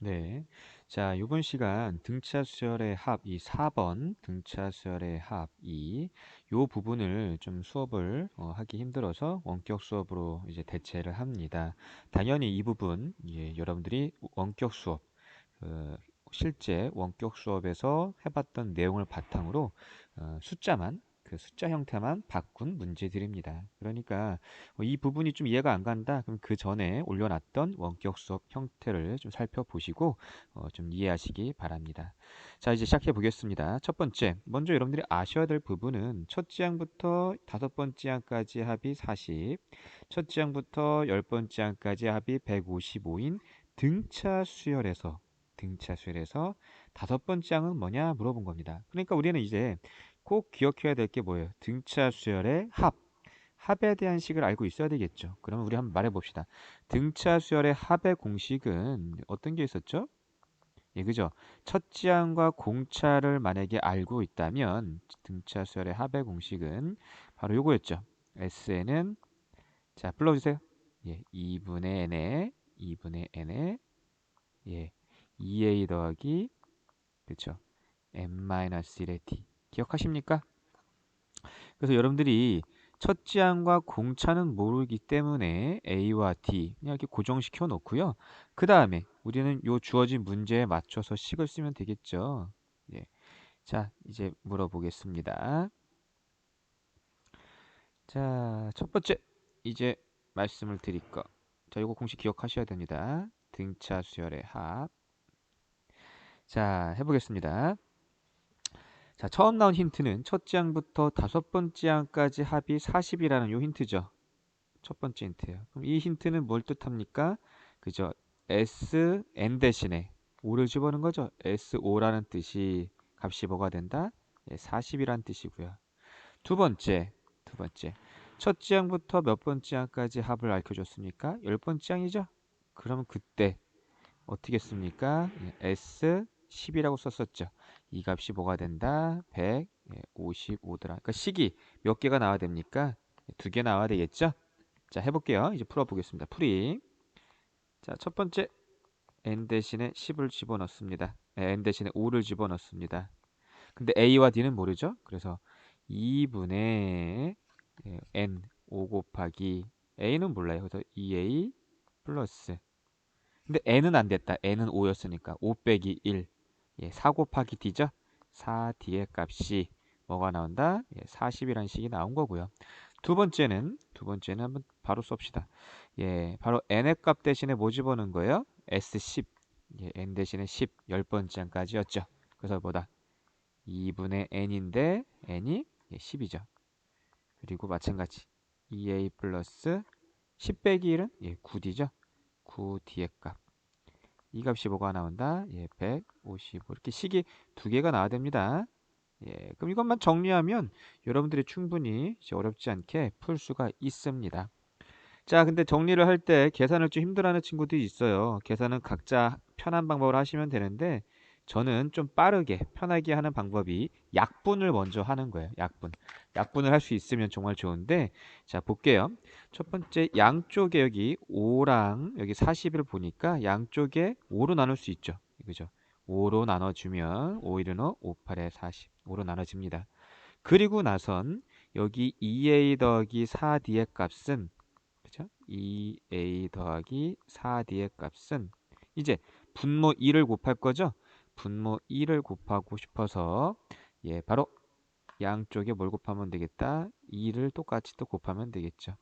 네. 자, 이번 시간 등차 수열의 합, 이 4번 등차 수열의 합, 요 부분을 좀 수업을 하기 힘들어서 원격 수업으로 이제 대체를 합니다. 당연히 이 부분, 예, 여러분들이 원격 수업, 그 실제 원격 수업에서 해봤던 내용을 바탕으로 그 숫자 형태만 바꾼 문제들입니다. 그러니까 이 부분이 좀 이해가 안 간다. 그럼 그 전에 올려놨던 원격 수업 형태를 좀 살펴보시고 좀 이해하시기 바랍니다. 자, 이제 시작해 보겠습니다. 첫 번째, 먼저 여러분들이 아셔야 될 부분은 첫 항부터 다섯 번째 항까지 합이 40, 첫 항부터 열 번째 항까지 합이 155인 등차 수열에서 다섯 번째 항은 뭐냐 물어본 겁니다. 그러니까 우리는 이제 꼭 기억해야 될 게 뭐예요? 등차 수열의 합. 합에 대한 식을 알고 있어야 되겠죠. 그러면 우리 한번 말해 봅시다. 등차 수열의 합의 공식은 어떤 게 있었죠? 예, 그죠? 첫 지항과 공차를 만약에 알고 있다면 등차 수열의 합의 공식은 바로 요거였죠. SN은 자, 불러주세요. 예, 2분의 n에 예, 2a 더하기 그쵸? n-1의 t 기억하십니까? 그래서 여러분들이 첫 지항과 공차는 모르기 때문에 a와 t 그냥 이렇게 고정시켜 놓고요. 그 다음에 우리는 요 주어진 문제에 맞춰서 식을 쓰면 되겠죠. 예. 자, 이제 물어보겠습니다. 자, 첫 번째 이제 말씀을 드릴 거. 자, 요거 공식 기억하셔야 됩니다. 등차 수열의 합. 자, 해보겠습니다. 자, 처음 나온 힌트는 첫째 항부터 다섯 번째 항까지 합이 40이라는 요 힌트죠. 첫 번째 힌트예요. 그럼 이 힌트는 뭘 뜻합니까? 그죠? Sn 대신에 5를 집어넣은 거죠. SO라는 뜻이 값이 뭐가 된다? 예, 40이라는 뜻이고요. 두 번째, 두 번째. 첫째 항부터 몇 번째 항까지 합을 알려줬습니까? 열 번째 항이죠? 그러면 그때 어떻게 씁니까? S 10이라고 썼었죠. 이 값이 뭐가 된다? 155더라. 그러니까 식이 몇 개가 나와야 됩니까? 두 개 나와야 되겠죠? 자, 해볼게요. 이제 풀어보겠습니다. 풀이. 자, 첫 번째 n 대신에 10을 집어넣습니다. n 대신에 5를 집어넣습니다. 근데 a와 d는 모르죠? 그래서 2분의 n 5 곱하기 a는 몰라요. 그래서 2a 플러스 근데 n은 안 됐다. n은 5였으니까 5 빼기 1. 예, 4 곱하기 d죠? 4d의 값이 뭐가 나온다? 예, 40이라는 식이 나온 거고요. 두 번째는 한번 바로 썹시다. 예, 바로 n의 값 대신에 뭐 집어넣은 거예요? S10. 예, n 대신에 10, 열 번째 항까지였죠. 그래서 뭐다? 2분의 n인데 n이 10이죠. 그리고 마찬가지 2a 플러스 10 빼기 1은 9d죠. 9d의 값. 이 값이 뭐가 나온다? 예, 155. 이렇게 식이 두 개가 나와야 됩니다. 예, 그럼 이것만 정리하면 여러분들이 충분히 어렵지 않게 풀 수가 있습니다. 자, 근데 정리를 할 때 계산을 좀 힘들어하는 친구들이 있어요. 계산은 각자 편한 방법을 하시면 되는데 저는 좀 빠르게 편하게 하는 방법이 약분을 먼저 하는 거예요. 약분을 할 수 있으면 정말 좋은데 자, 볼게요. 첫 번째 양쪽에 여기 5랑 여기 40을 보니까 양쪽에 5로 나눌 수 있죠. 그죠? 5로 나눠주면 5 1은 5, 8에 40. 5로 나눠집니다. 그리고 나선 여기 2a 더하기 4d의 값은 그죠? 2a 더하기 4d의 값은 이제 분모 2를 곱할 거죠? 분모 2를 곱하고 싶어서 예, 바로 양쪽에 뭘 곱하면 되겠다? 2를 똑같이 또 곱하면 되겠죠.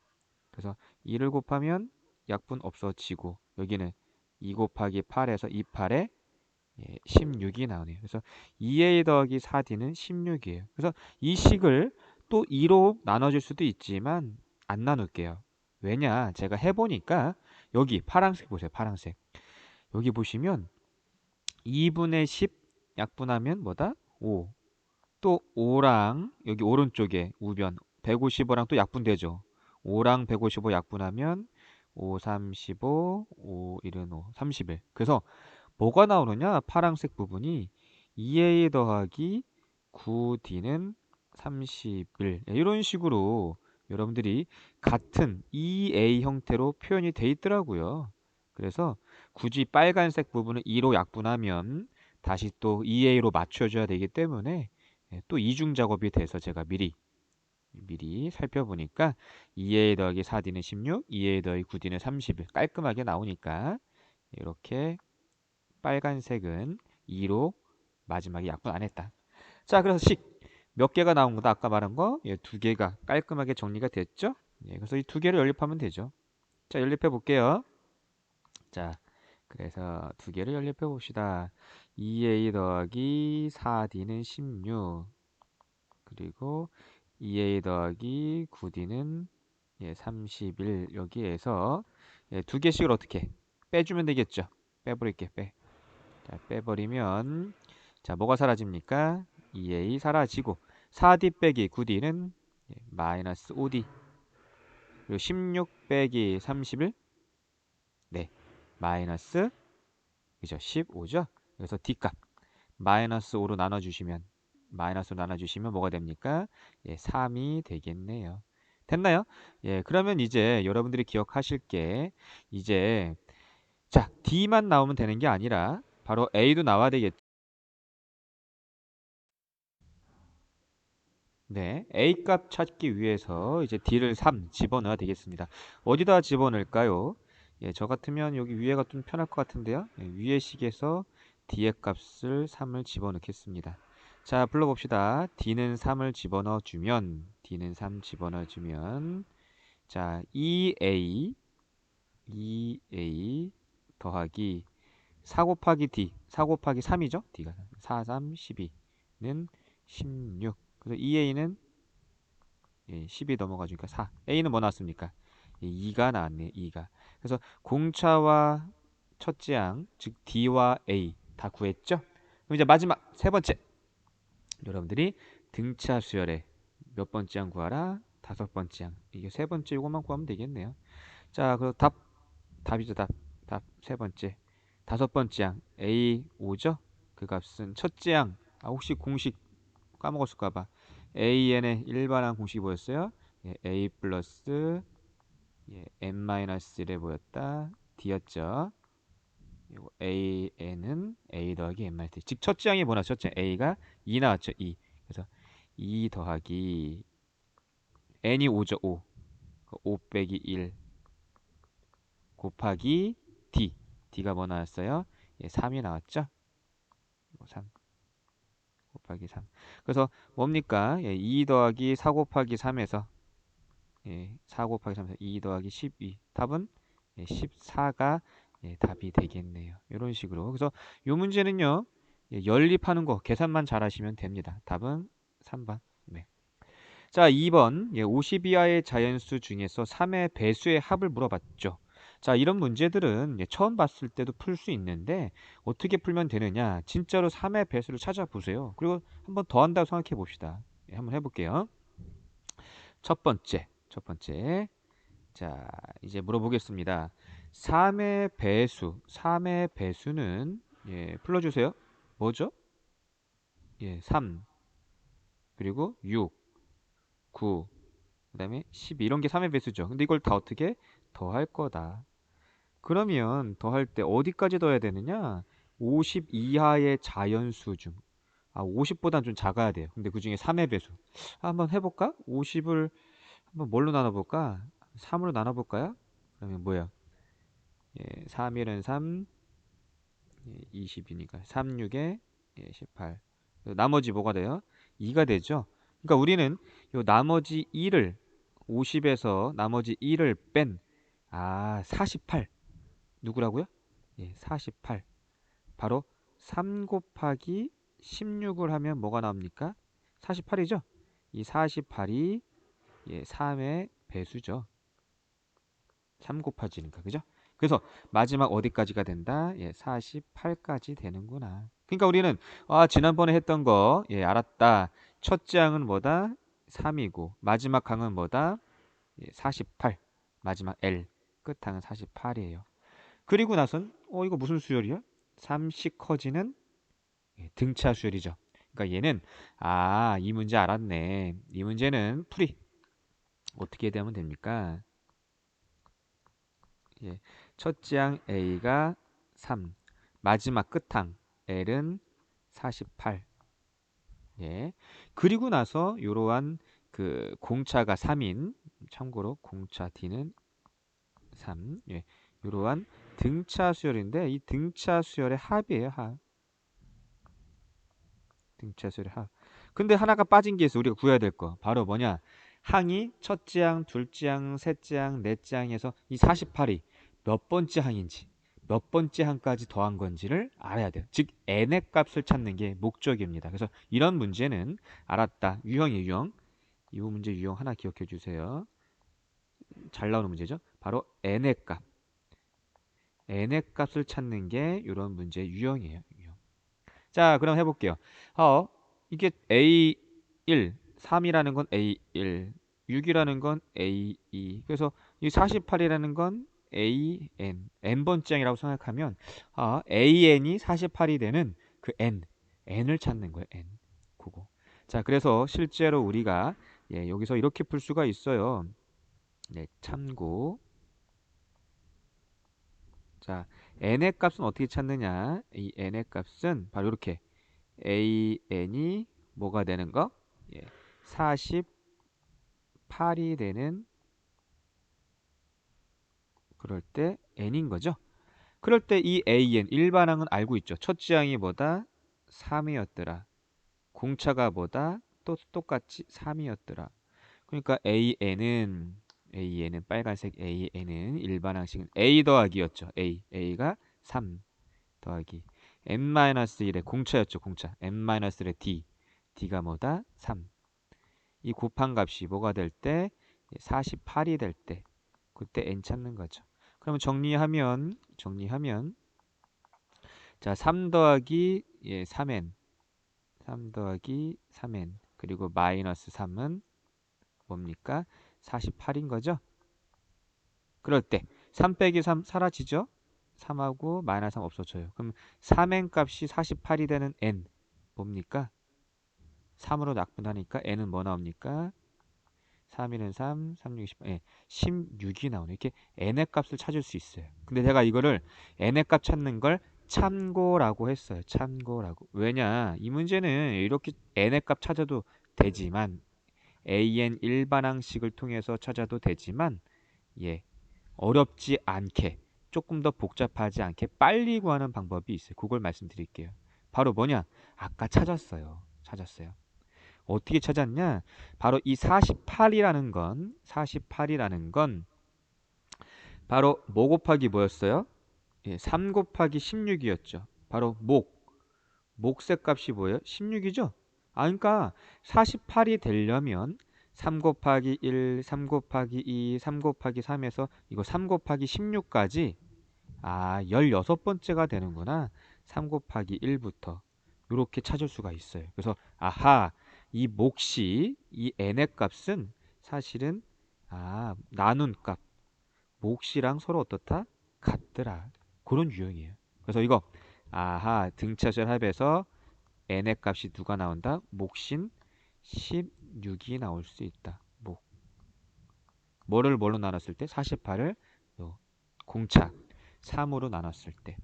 그래서 2를 곱하면 약분 없어지고 여기는 2 곱하기 8에서 2, 8에 16이 나오네요. 그래서 2a 더하기 4d는 16이에요. 그래서 이 식을 또 2로 나눠줄 수도 있지만 안 나눌게요. 왜냐? 제가 해보니까 여기 파란색 보세요. 파란색. 여기 보시면 2분의 10 약분하면 뭐다? 5. 또 5랑 여기 오른쪽에 우변 155랑 또 약분되죠. 5랑 155 약분하면 5, 35, 5, 1은 5, 31. 그래서 뭐가 나오느냐? 파란색 부분이 2a 더하기 9d는 31. 이런 식으로 여러분들이 같은 2a 형태로 표현이 돼 있더라고요. 그래서 굳이 빨간색 부분을 2로 약분하면 다시 또 2a로 맞춰줘야 되기 때문에 또 이중 작업이 돼서 제가 미리 살펴보니까 2a 더하기 4d는 16, 2a 더하기 9d는 31 깔끔하게 나오니까 이렇게 빨간색은 2로 마지막에 약분 안 했다. 자, 그래서 식 몇 개가 나온 거다? 아까 말한 거, 두 개가 깔끔하게 정리가 됐죠? 그래서 이 두 개를 연립하면 되죠. 자, 연립해 볼게요. 자, 그래서 두 개를 연립해 봅시다. 2a 더하기 4d는 16, 그리고 2a 더하기 9d는 31. 여기에서 두 개씩을 어떻게 빼주면 되겠죠? 빼버릴게, 빼. 자, 빼버리면 자, 뭐가 사라집니까? 2a 사라지고 4d 빼기 9d는 마이너스 5d, 그리고 16 빼기 31, 네, 마이너스, 그죠? 15죠? 그래서 d값 마이너스 5로 나눠주시면 뭐가 됩니까? 3이 되겠네요. 됐나요? 그러면 이제 여러분들이 기억하실 게 이제 자, D만 나오면 되는 게 아니라 바로 A도 나와야 되겠죠. 네, A 값 찾기 위해서 이제 D를 3 집어넣어야 되겠습니다. 어디다 집어넣을까요? 저 같으면 여기 위에가 좀 편할 것 같은데요. 위에 식에서 D의 값을 3을 집어넣겠습니다. 자, 불러봅시다. D는 3을 D는 3 집어넣어주면 자, 2A 더하기 4 곱하기 D, 4 곱하기 3이죠? D가 4, 3, 12는 16. 그래서 2A는 10이 넘어가니까 4. A는 뭐 나왔습니까? 2가 나왔네, 2가. 그래서 공차와 첫째 항, 즉 D와 A 다 구했죠? 그럼 이제 마지막 세 번째. 여러분들이 등차 수열의 몇 번째 항 구하라? 다섯 번째 항. 이게 세 번째 이것만 구하면 되겠네요. 자, 그럼 답이죠, 답 세 번째. 다섯 번째 항 A 5죠? 그 값은 첫째 항. 혹시 공식 까먹었을까봐. AN의 일반항 공식이 뭐였어요? A 플러스 n-1에 보였다. D였죠. AN은 A 더하기 n-D. 즉 첫째 항이 뭐나 첫째 A가 2 나왔죠. 2. 그래서 2 더하기 n이 5죠. 5. 5 빼기 1 곱하기 D. D가 뭐 나왔어요? 3이 나왔죠. 3 곱하기 3. 그래서 뭡니까? 2 더하기 4 곱하기 3에서 4 곱하기 3에서 2 더하기 12. 답은 14가 답이 되겠네요. 이런 식으로. 그래서 이 문제는요. 연립하는 거 계산만 잘 하시면 됩니다. 답은 3번. 네. 자, 2번. 50 이하의 자연수 중에서 3의 배수의 합을 물어봤죠. 자, 이런 문제들은 처음 봤을 때도 풀 수 있는데 어떻게 풀면 되느냐? 진짜로 3의 배수를 찾아보세요. 그리고 한번 더 한다고 생각해 봅시다. 한번 해볼게요. 첫 번째. 자, 이제 물어보겠습니다. 3의 배수는 풀어주세요. 뭐죠? 3, 그리고 6, 9, 그 다음에 12 이런 게 3의 배수죠. 근데 이걸 다 어떻게 더할 거다. 그러면 더할 때 어디까지 더해야 되느냐? 50 이하의 자연수 중 50보다는 좀 작아야 돼요. 근데 그 중에 3의 배수. 한번 해볼까? 50을 한번 뭘로 나눠볼까? 3으로 나눠볼까요? 그러면 뭐야? 3일은 3, 20이니까 3, 6에 18. 나머지 뭐가 돼요? 2가 되죠. 그러니까 우리는 요 나머지 2를 50에서 나머지 2를 뺀 48. 누구라고요? 48. 바로 3 곱하기 16을 하면 뭐가 나옵니까? 48이죠? 이 48이 3의 배수죠. 3 곱하지니까, 그죠? 그래서 마지막 어디까지가 된다? 48까지 되는구나. 그러니까 우리는 지난번에 했던 거 알았다. 첫째 항은 뭐다? 3이고 마지막 항은 뭐다? 48. 마지막 L 끝항은 48이에요. 그리고 나선 이거 무슨 수열이야? 3씩 커지는 등차 수열이죠. 그러니까 얘는 이 문제 알았네. 이 문제는 풀이 어떻게 되면 됩니까? 예, 첫 지항 A가 3, 마지막 끝항 L은 48. 예. 그리고 나서 이러한 그 공차가 3인, 참고로 공차 D는 3. 예. 이러한 등차 수열인데 이 등차 수열의 합이에요, 합. 등차 수열의 합. 근데 하나가 빠진 게 있어. 우리가 구해야 될 거. 바로 뭐냐? 항이 첫째 항, 둘째 항, 셋째 항, 넷째 항에서 이 48이 몇 번째 항인지, 몇 번째 항까지 더한 건지를 알아야 돼요. 즉 n의 값을 찾는 게 목적입니다. 그래서 이런 문제는 알았다. 유형이에요, 유형. 이 문제 유형 하나 기억해 주세요. 잘 나오는 문제죠. 바로 n의 값. n의 값을 찾는 게 이런 문제 유형이에요. 유형. 자, 그럼 해볼게요. 이게 A1, 3이라는 건 A1, 6이라는 건 A2. 그래서 이 48이라는 건 AN, n번째 항이라고 생각하면 AN이 48이 되는 그 n을 찾는 거예요. n. 그거. 자, 그래서 실제로 우리가 여기서 이렇게 풀 수가 있어요. 네, 참고. 자, n의 값은 어떻게 찾느냐? 이 n의 값은 바로 이렇게 AN이 뭐가 되는 거? 48이 되는 그럴 때 n인 거죠. 그럴 때 이 AN 일반항은 알고 있죠. 첫째 항이 뭐다? 3이었더라. 공차가 뭐다? 또 똑같이 3이었더라. 그러니까 AN은 빨간색 AN은 일반항식은 A 더하기였죠. A가 3 더하기 n-1의 공차였죠. 공차 n-1의 D가 뭐다? 3. 이 곱한 값이 뭐가 될 때? 48이 될 때. 그때 n 찾는 거죠. 그러면 정리하면 자, 3 더하기 3n 3 더하기 3n 그리고 마이너스 3은 뭡니까? 48인 거죠. 그럴 때 3 빼기 3 사라지죠. 3하고 마이너스 3 없어져요. 그럼 3n 값이 48이 되는 n 뭡니까? 3으로 낙분하니까 n은 뭐 나옵니까? 3, 1은 3, 3, 6, 18, 16이 나오네. 이렇게 n의 값을 찾을 수 있어요. 근데 제가 이거를 n의 값 찾는 걸 참고라고 했어요. 참고라고. 왜냐? 이 문제는 이렇게 n의 값 찾아도 되지만 an 일반항식을 통해서 찾아도 되지만 어렵지 않게 조금 더 복잡하지 않게 빨리 구하는 방법이 있어요. 그걸 말씀드릴게요. 바로 뭐냐? 아까 찾았어요. 어떻게 찾았냐? 바로 이 48이라는 건 바로 뭐 곱하기 뭐였어요? 3 곱하기 16이었죠. 바로 몫의 값이 뭐예요? 16이죠? 그러니까 48이 되려면 3 곱하기 1, 3 곱하기 2, 3 곱하기 3에서 이거 3 곱하기 16까지 16번째가 되는구나. 3 곱하기 1부터 이렇게 찾을 수가 있어요. 그래서 이 몫이 이 n의 값은 사실은 나눈 값 몫이랑 서로 어떻다? 같더라. 그런 유형이에요. 그래서 이거 등차수열 합에서 n의 값이 누가 나온다? 몫인 16이 나올 수 있다. 뭐를 뭘로 나눴을 때? 48을 공차 3으로 나눴을 때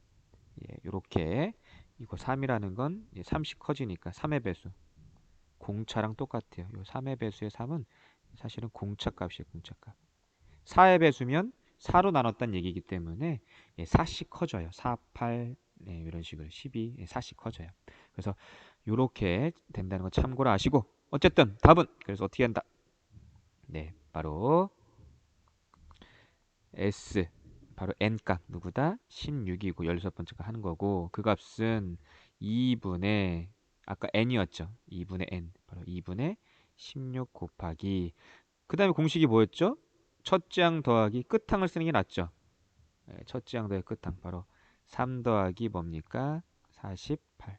이렇게 이거 3이라는 건 30 커지니까 3의 배수 공차랑 똑같아요. 요 3의 배수의 3은 사실은 공차값이에요. 공차값 4의 배수면 4로 나눴다는 얘기이기 때문에 4씩 커져요. 4, 8 이런 식으로 12, 4씩 커져요. 그래서 이렇게 된다는 거 참고로 아시고 어쨌든 답은 그래서 어떻게 한다? 바로 S 바로 n값 누구다? 16이고 16번째가 하는 거고 그 값은 2분의 아까 n이었죠. 2분의 n 바로 2분의 16 곱하기 그 다음에 공식이 뭐였죠? 첫째 항 더하기 끝항을 쓰는 게 낫죠. 첫째 항 더하기 끝항 바로 3 더하기 뭡니까? 48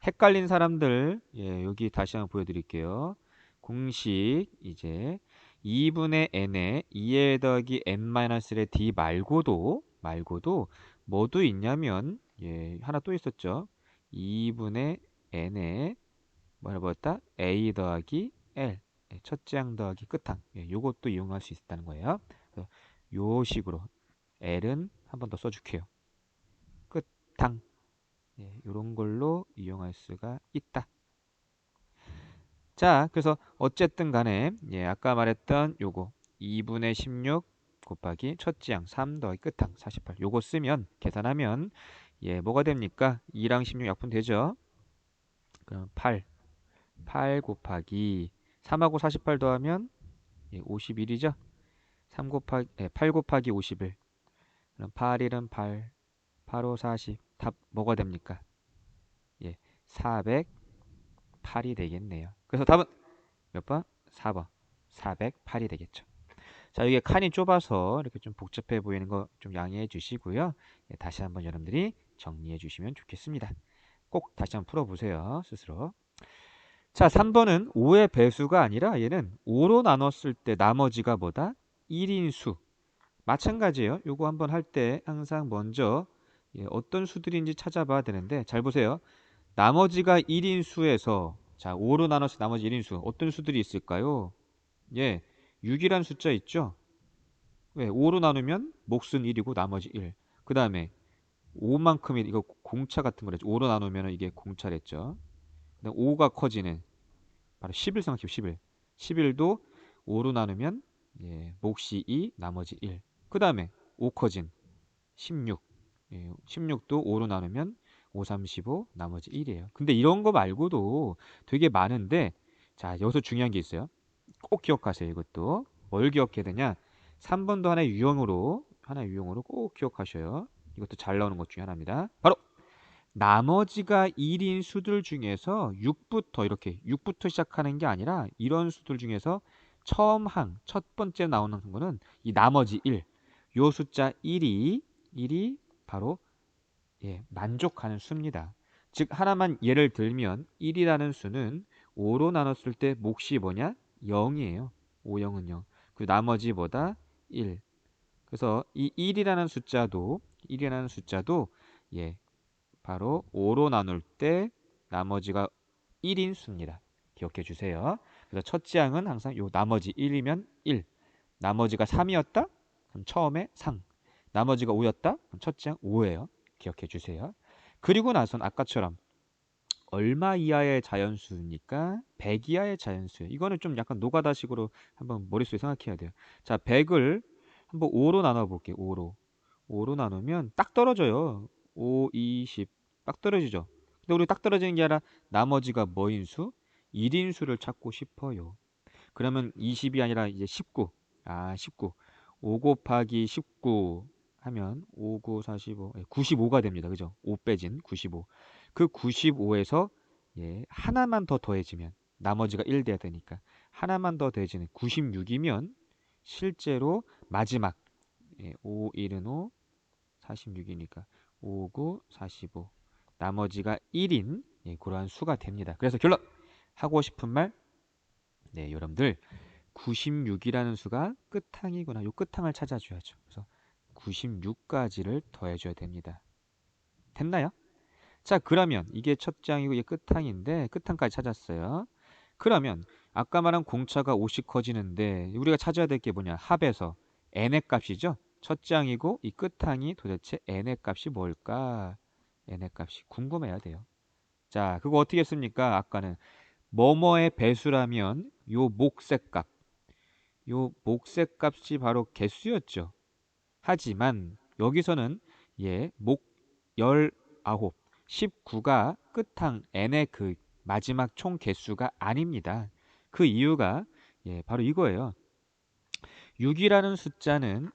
헷갈린 사람들 여기 다시 한번 보여드릴게요. 공식 이제 2분의 n에 2에 더하기 n-1의 d 말고도 뭐도 있냐면 하나 또 있었죠. 2분의 n에 뭐라 보였다? a 더하기 l 첫째 항 더하기 끝항 요것도 이용할 수 있다는 거예요. 그래서 요 식으로 L은 한 번 더 써줄게요. 끝항. 예, 이런 걸로 이용할 수가 있다. 자, 그래서 어쨌든 간에 예, 아까 말했던 요거 2분의 16 곱하기 첫째 양 3 더하기 끝항 48 요거 쓰면 계산하면 예, 뭐가 됩니까? 2랑 16 약분되죠? 그럼 8 곱하기 3하고 48 더하면 예, 51이죠? 8 곱하기 51 그럼 8, 1은 8, 8, 5, 40 답 뭐가 됩니까? 예, 408이 되겠네요. 그래서 답은 몇 번? 4번 408이 되겠죠. 자, 이게 칸이 좁아서 이렇게 좀 복잡해 보이는 거 좀 양해해 주시고요. 예, 다시 한번 여러분들이 정리해 주시면 좋겠습니다. 꼭 다시 한번 풀어보세요. 스스로. 자, 3번은 5의 배수가 아니라 얘는 5로 나눴을 때 나머지가 뭐다? 1인수. 마찬가지예요. 요거 한번 할 때 항상 먼저 예, 어떤 수들인지 찾아봐야 되는데 잘 보세요. 나머지가 1인수에서 자, 5로 나눴을 때 나머지 1인수 어떤 수들이 있을까요? 예, 6이란 숫자 있죠? 왜? 5로 나누면 몫은 1이고 나머지 1. 그 다음에 5만큼이 이거 공차 같은 거랬죠. 5로 나누면 이게 공차랬죠. 그다음 5가 커지는 바로 11 생각해요. 11. 11도 5로 나누면 예, 몫이 2, 나머지 1. 그 다음에 5 커진 16. 예, 16도 5로 나누면 5, 3, 15, 나머지 1이에요. 근데 이런 거 말고도 되게 많은데 자, 여기서 중요한 게 있어요. 꼭 기억하세요. 이것도. 뭘 기억해야 되냐? 3번도 하나의 유형으로 꼭 기억하셔요. 이것도 잘 나오는 것 중에 하나입니다. 바로 나머지가 1인 수들 중에서 6부터 이렇게 6부터 시작하는 게 아니라 이런 수들 중에서 처음 첫 번째 나오는 거는 이 나머지 1. 요 숫자 1이 바로 예, 만족하는 수입니다. 즉 하나만 예를 들면 1이라는 수는 5로 나눴을 때 몫이 뭐냐? 0이에요. 5, 0은 0. 그 나머지보다 1. 그래서 이 1이라는 숫자도 예, 바로 5로 나눌 때 나머지가 1인 수입니다. 기억해 주세요. 그래서 첫째 항은 항상 요 나머지 1이면 1. 나머지가 3이었다? 그럼 처음에 상. 나머지가 5였다? 그럼 첫째 항 5예요. 기억해 주세요. 그리고 나선 아까처럼 얼마 이하의 자연수입니까? 100 이하의 자연수. 이거는 좀 약간 노가다식으로 한번 머릿속에 생각해야 돼요. 자, 100을 한번 5로 나눠 볼게요. 5로. 5로 나누면 딱 떨어져요. 5, 20. 딱 떨어지죠. 근데 우리 딱 떨어지는 게 아니라 나머지가 뭐인 수? 1인 수를 찾고 싶어요. 그러면 20이 아니라 이제 19. 19. 5 곱하기 19 하면 5, 9, 45, 95가 됩니다. 그죠? 5 빼진 95. 그 95에서 예, 하나만 더 더해지면 나머지가 1 돼야 되니까 하나만 더 더해지는 96이면 실제로 마지막 5, 1은 5, 46이니까 5, 9, 45. 나머지가 1인 그러한 수가 됩니다. 그래서 결론 하고 싶은 말 네, 여러분들 96이라는 수가 끝항이구나. 요 끝항을 찾아줘야죠. 그래서 96까지를 더해줘야 됩니다. 됐나요? 자, 그러면 이게 첫 장이고 이게 끝항인데 끝항까지 찾았어요. 그러면 아까 말한 공차가 50 커지는데 우리가 찾아야 될 게 뭐냐? 합에서 n의 값이죠. 첫 장이고 이 끝항이 도대체 n의 값이 뭘까? n의 값이 궁금해야 돼요. 자, 그거 어떻게 씁니까? 아까는 뭐뭐의 배수라면 요 몫의 값. 요 몫의 값이 바로 개수였죠. 하지만 여기서는 목 19, 19가 끝항 n의 그 마지막 총 개수가 아닙니다. 그 이유가 바로 이거예요. 6이라는 숫자는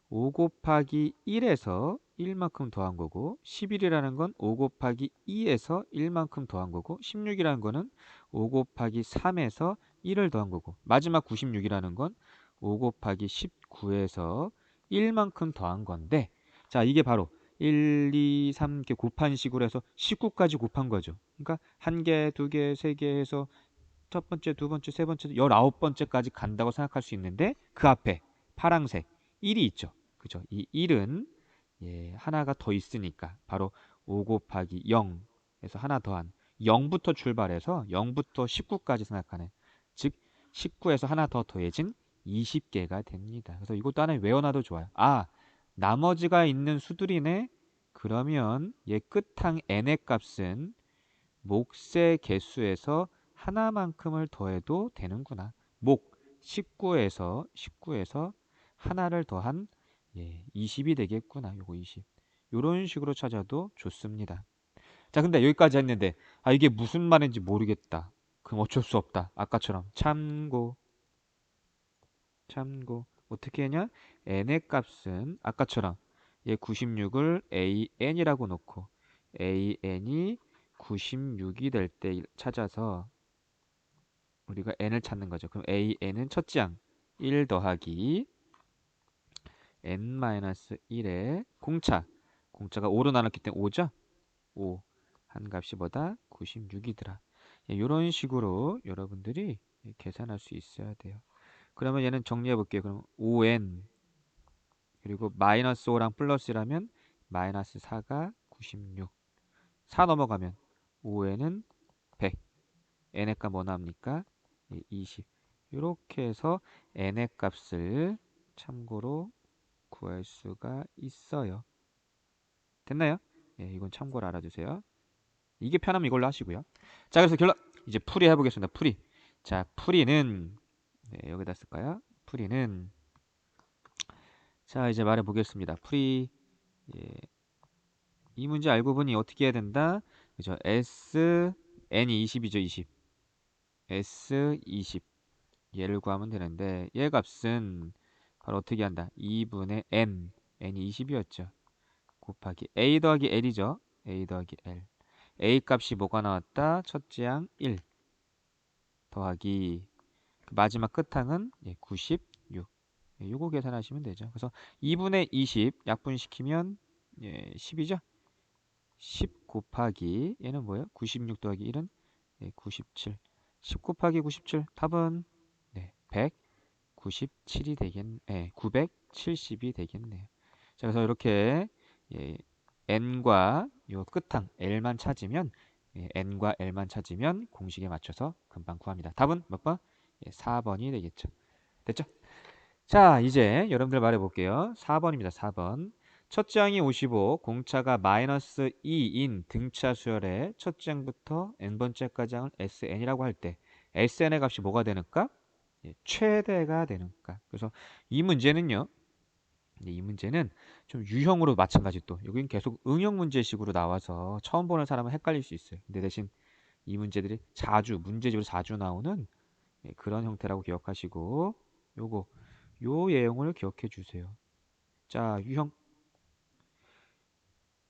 5 곱하기 1에서 1만큼 더한 거고 11이라는 건 5 곱하기 2에서 1만큼 더한 거고 16이라는 거는 5 곱하기 3에서 1을 더한 거고 마지막 96이라는 건 5 곱하기 19에서 1만큼 더한 건데 자 이게 바로 1, 2, 3 이렇게 곱한 식으로 해서 19까지 곱한 거죠. 그러니까 한 개, 두 개, 세 개 해서 첫 번째, 두 번째, 세 번째, 19번째까지 간다고 생각할 수 있는데 그 앞에 파랑색 1이 있죠. 그죠? 이 1은 하나가 더 있으니까 바로 5 곱하기 0에서 하나 더한 0부터 출발해서 0부터 19까지 생각하네. 즉 19에서 하나 더 더해진 20개가 됩니다. 그래서 이것도 하나 외워놔도 좋아요. 아, 나머지가 있는 수들이네. 그러면 얘 끝항 n의 값은 몫의 개수에서 하나만큼을 더해도 되는구나. 목 19에서 하나를 더한 20이 되겠구나. 요거 20. 요런 식으로 찾아도 좋습니다. 자, 근데 여기까지 했는데 이게 무슨 말인지 모르겠다. 그럼 어쩔 수 없다. 아까처럼 참고 어떻게 했냐? n의 값은 아까처럼 얘 96을 an이라고 놓고 an이 96이 될 때 찾아서 우리가 n을 찾는 거죠. 그럼 an은 첫째 항 1 더하기 n-1의 공차가 5로 나눴기 때문에 5죠? 5 한 값이 뭐다? 96이더라. 이런 식으로 여러분들이 계산할 수 있어야 돼요. 그러면 얘는 정리해 볼게요. 그럼 5n 그리고 마이너스 5랑 플러스라면 마이너스 4가 96. 4 넘어가면 5n은 100. n의 값 뭐 나옵니까? 20. 이렇게 해서 n의 값을 참고로 구할 수가 있어요. 됐나요? 이건 참고로 알아주세요. 이게 편하면 이걸로 하시고요. 자, 그래서 결론 이제 풀이 해보겠습니다. 풀이. 자, 풀이는 여기다 쓸까요? 풀이는 자, 이제 말해 보겠습니다. 풀이 예, 이 문제 알고 보니 어떻게 해야 된다? 그죠? S n이 20이죠, 20. S 20 얘를 구하면 되는데 얘 값은 바로 어떻게 한다? 2분의 n이 20이었죠. 곱하기 a 더하기 l이죠. a 더하기 l. a 값이 뭐가 나왔다? 첫째 항 1 더하기 그 마지막 끝항은 96. 요거 계산하시면 되죠. 그래서 2분의 20 약분시키면 10이죠. 10 곱하기 얘는 뭐예요? 96 더하기 1은 97. 10 곱하기 97 답은 197이 되겠네. 970이 되겠네요. 자, 그래서 이렇게 n과 요 끝항 l만 찾으면 n과 l만 찾으면 공식에 맞춰서 금방 구합니다. 답은 몇 번? 4번이 되겠죠. 됐죠? 자, 이제 여러분들 말해볼게요. 4번입니다. 4번. 첫째 항이 55, 공차가 마이너스 2인 등차 수열의 첫째 항부터 n번째까지 항을 sn이라고 할 때 sn의 값이 뭐가 되는가? 최대가 되는가? 그래서 이 문제는요. 이 문제는 좀 유형으로 마찬가지 또 여긴 계속 응용 문제식으로 나와서 처음 보는 사람은 헷갈릴 수 있어요. 근데 대신 이 문제들이 문제집으로 자주 나오는 그런 형태라고 기억하시고 요거 요 내용을 기억해 주세요. 자, 유형.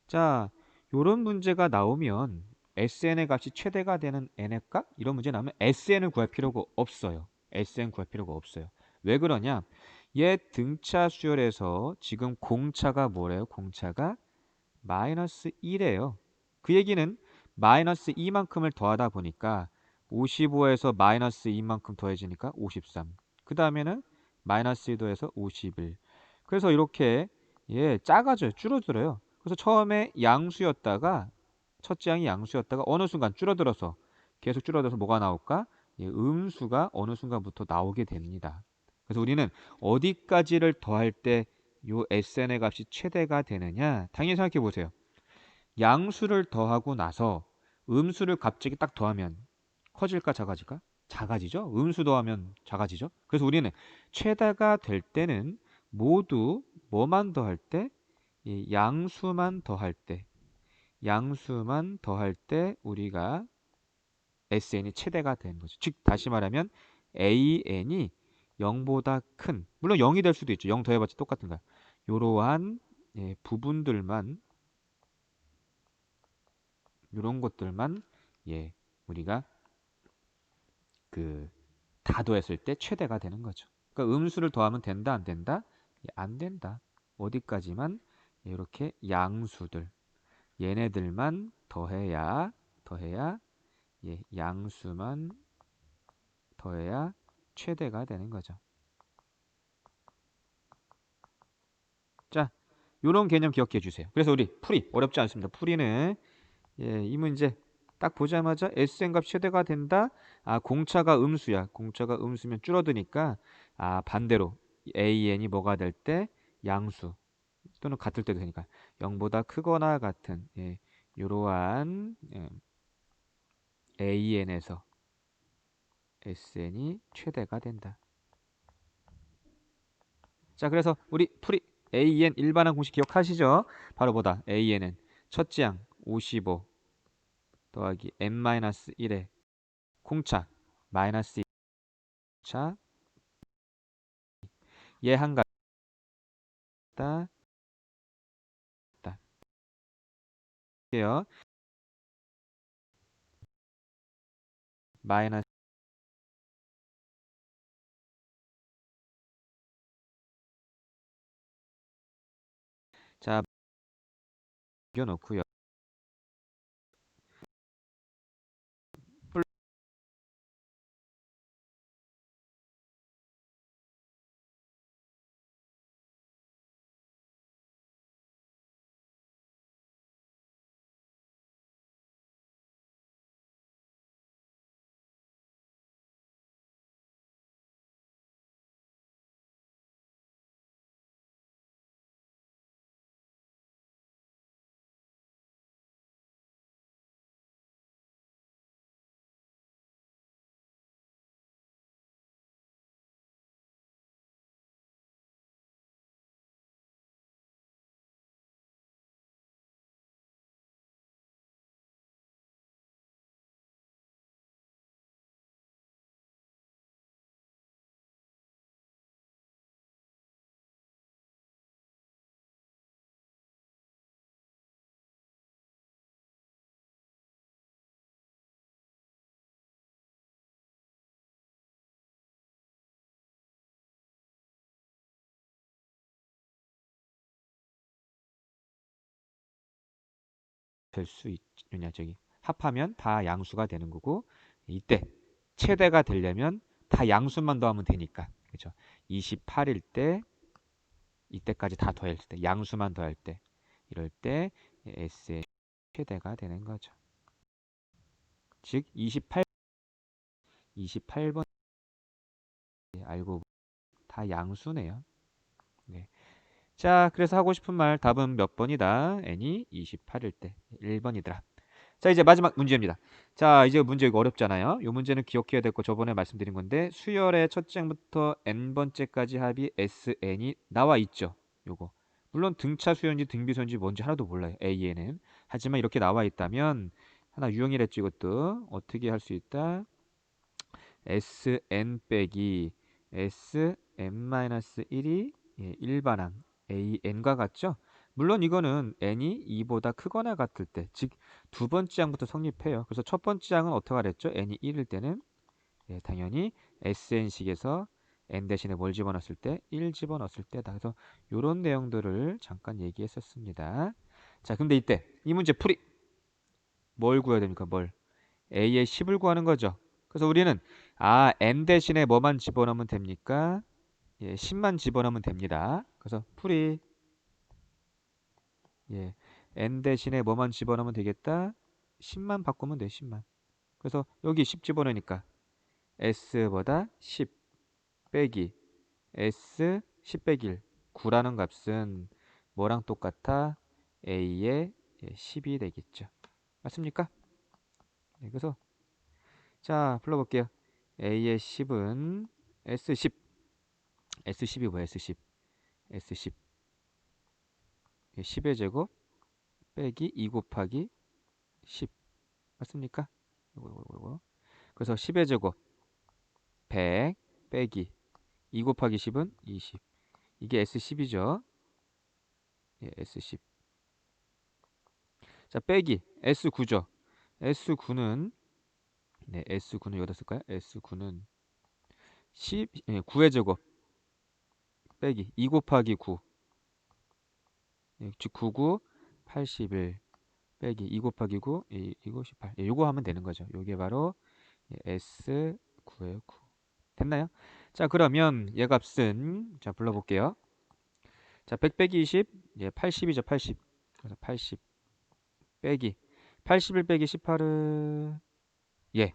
자, 요런 문제가 나오면 SN의 값이 최대가 되는 n의 값? 이런 문제 나오면 SN을 구할 필요가 없어요. SN 구할 필요가 없어요. 왜 그러냐? 얘 등차 수열에서 지금 공차가 뭐래요? 공차가 마이너스 1이에요. 그 얘기는 마이너스 2만큼을 더하다 보니까 55에서 마이너스 2만큼 더해지니까 53. 그 다음에는 마이너스 2도에서 51. 그래서 이렇게 작아져요. 줄어들어요. 그래서 처음에 양수였다가 첫째 항이 양수였다가 어느 순간 줄어들어서 계속 줄어들어서 뭐가 나올까? 음수가 어느 순간부터 나오게 됩니다. 그래서 우리는 어디까지를 더할 때 요 SN의 값이 최대가 되느냐? 당연히 생각해 보세요. 양수를 더하고 나서 음수를 갑자기 딱 더하면 커질까 작아질까? 작아지죠. 음수 더하면 작아지죠. 그래서 우리는 최대가 될 때는 모두 뭐만 더할 때? 이 양수만 더할 때 우리가 SN이 최대가 되는 거죠. 즉 다시 말하면 AN이 0보다 큰, 물론 0이 될 수도 있죠. 0 더해봤자 똑같은 거야. 이러한 부분들만, 이런 것들만 우리가 그 다 더했을 때 최대가 되는 거죠. 그러니까 음수를 더하면 된다, 안 된다? 안 된다. 어디까지만? 이렇게 양수들, 얘네들만 더해야 양수만 더해야 최대가 되는 거죠. 자, 요런 개념 기억해 주세요. 그래서 우리 풀이 어렵지 않습니다. 풀이는 이 문제 딱 보자마자 Sn 값 최대가 된다. 아, 공차가 음수야. 공차가 음수면 줄어드니까 아, 반대로 AN이 뭐가 될 때 양수 또는 같을 때도 되니까 0보다 크거나 같은 예, 이러한 AN에서 SN이 최대가 된다. 자, 그래서 우리 풀이 AN 일반항 공식 기억하시죠? 바로 보다 AN은 첫째 항 55 더하기 n-1의 공차 마이너스 2차 얘한 같다. 게요. 마이너스 자, 남겨 놓고요. 될 수 있느냐 저기 합하면 다 양수가 되는 거고 이때 최대가 되려면 다 양수만 더하면 되니까 그죠? 28일 때 이때까지 다 더할 때 양수만 더할 때 이럴 때 S의 최대가 되는 거죠. 즉 28번 알고 다 양수네요. 네. 자, 그래서 하고 싶은 말 답은 몇 번이다? n이 28일 때 1번이더라. 자, 이제 마지막 문제입니다. 자, 이제 문제 이거 어렵잖아요. 이 문제는 기억해야 될 거 저번에 말씀드린 건데 수열의 첫째 항부터 n번째까지 합이 sn이 나와 있죠. 요거. 물론 등차 수열인지 등비 수열인지 뭔지 하나도 몰라요. a는. 하지만 이렇게 나와 있다면 하나 유형이랬죠, 이것도. 어떻게 할 수 있다? sn 빼기 sn-1이 일반항 an과 같죠? 물론 이거는 n이 2보다 크거나 같을 때, 즉 두 번째 항부터 성립해요. 그래서 첫 번째 항은 어떻게 하랬죠? n이 1일 때는 당연히 sn식에서 n 대신에 뭘 집어넣었을 때? 1 집어넣었을 때다. 그래서 이런 내용들을 잠깐 얘기했었습니다. 자, 근데 이때 이 문제 풀이 뭘 구해야 됩니까? 뭘? a의 10을 구하는 거죠. 그래서 우리는 n 대신에 뭐만 집어넣으면 됩니까? 10만 집어넣으면 됩니다. 그래서 풀이 n 대신에 뭐만 집어넣으면 되겠다? 10만 바꾸면 돼, 10만. 그래서 여기 10 집어넣으니까 s보다 10 빼기 s 10 빼기 1 9라는 값은 뭐랑 똑같아? a의 10이 되겠죠. 맞습니까? 네, 그래서 자, 불러볼게요. a의 10은 s10 S10이 뭐야? S10. S10. 10의 제곱 빼기 2 곱하기 10. 맞습니까? 요거. 그래서 10의 제곱 100 빼기 2 곱하기 10은 20. 이게 S10이죠. S10. 자, 빼기 S9죠. S9는 S9는 여기다 쓸까요? S9는 9의 제곱 빼기 2 곱하기 9. 즉 99, 81 빼기 2 곱하기 9, 이거 18. 요거 하면 되는 거죠. 요게 바로 S9예요. 9. 됐나요? 자, 그러면 얘 값은 자, 불러볼게요. 자, 100 빼기 20, 80이죠. 80. 그래서 80 빼기 81 빼기 18은 예,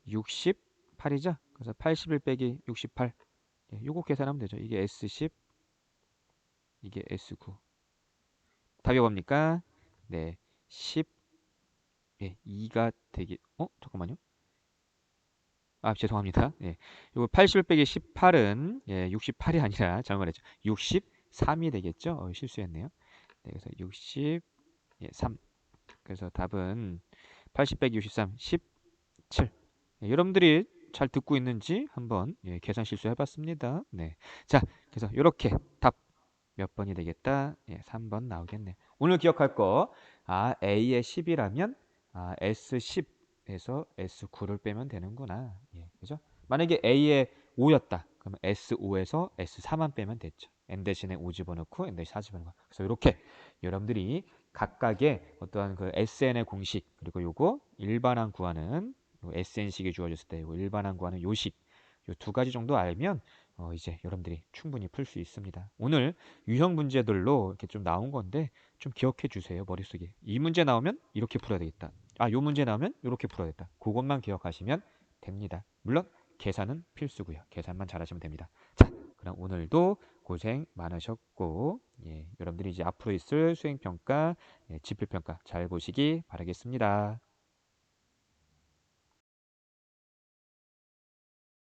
68이죠. 그래서 81 빼기 68. 예, 요거 계산하면 되죠. 이게 S10, 이게 S9. 답이 뭡니까? 네, 10, 예, 2가 되기. 잠깐만요. 아, 죄송합니다. 예, 요거 81 빼기 18은 예, 68이 아니라 잘못 말했죠. 63이 되겠죠? 실수했네요. 네, 그래서 60, 예, 3. 그래서 답은 80 빼기 63, 17. 예, 여러분들이 잘 듣고 있는지 한번 예, 계산 실수 해봤습니다. 네. 자, 그래서 이렇게 답 몇 번이 되겠다? 예, 3번 나오겠네. 오늘 기억할 거, A의 10이라면, S10에서 S9를 빼면 되는구나. 예, 그죠? 만약에 A의 5였다. 그러면 S5에서 S4만 빼면 됐죠. N 대신에 5 집어넣고, N 대신에 4 집어넣고. 그래서 이렇게 여러분들이 각각의 어떠한 그 SN의 공식, 그리고 요거 일반항 구하는, 요 SN식이 주어졌을 때, 요 일반항 구하는 요식, 요 두 가지 정도 알면, 이제 여러분들이 충분히 풀 수 있습니다. 오늘 유형 문제들로 이렇게 좀 나온 건데 좀 기억해 주세요. 머릿속에. 이 문제 나오면 이렇게 풀어야 되겠다. 요 문제 나오면 이렇게 풀어야겠다. 그것만 기억하시면 됩니다. 물론 계산은 필수고요. 계산만 잘하시면 됩니다. 자, 그럼 오늘도 고생 많으셨고 예, 여러분들이 이제 앞으로 있을 수행평가, 예, 지필평가 잘 보시기 바라겠습니다.